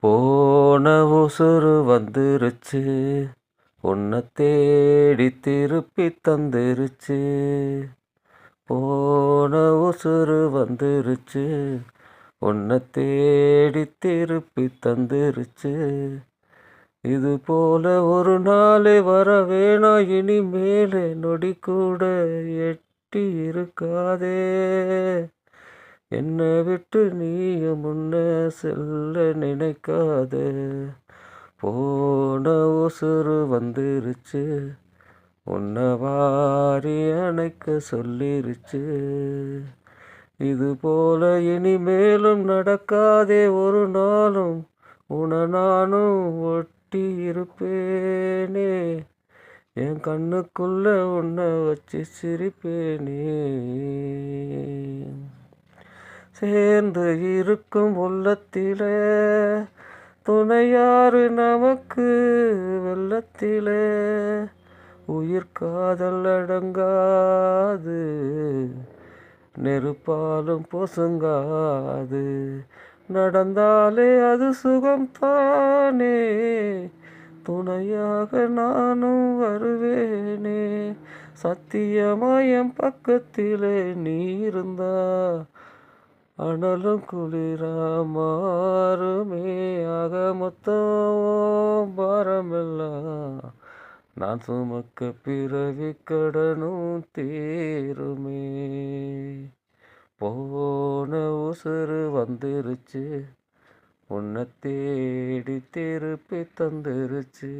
போன உசுரு வந்துருச்சு, உன்னை தேடி திருப்பி தந்துருச்சு. போன உசுரு வந்துருச்சு, உன்னை தேடி திருப்பி தந்துருச்சு. இது போல ஒரு நாளே வர வேணாம், இனிமேலே நொடி கூட எட்டி இருக்காதே. என்னை விட்டு நீயும் முன்ன செல்ல நினைக்காத. போன உசுரு வந்துருச்சு, உன்னை வாரி அணைக்க சொல்லிருச்சு. இது போல இனிமேலும் நடக்காதே ஒரு நாளும், உன நானும் ஒட்டி இருப்பேனே. என் கண்ணுக்குள்ள உன்னை வச்சு சிரிப்பேனே. சேர்ந்து இருக்கும் உள்ளத்திலே துணையாறு நமக்கு வெள்ளத்திலே. உயிர் காதல் அடங்காது, நெருப்பாலும் பொசுங்காது. நடந்தாலே அது சுகம்தானே, துணையாக நானும் வருவேனே. சத்தியமா என் பக்கத்திலே நீ இருந்தா அனலும் குளிரா மாறுமே. ஆக மொத்தம் பாரமெல்லாம் நான் சுமக்க பிறவி கடனும் தீருமே. போன உசுரு வந்துருச்சு, உன்னை தேடி திருப்பி தந்துருச்சு.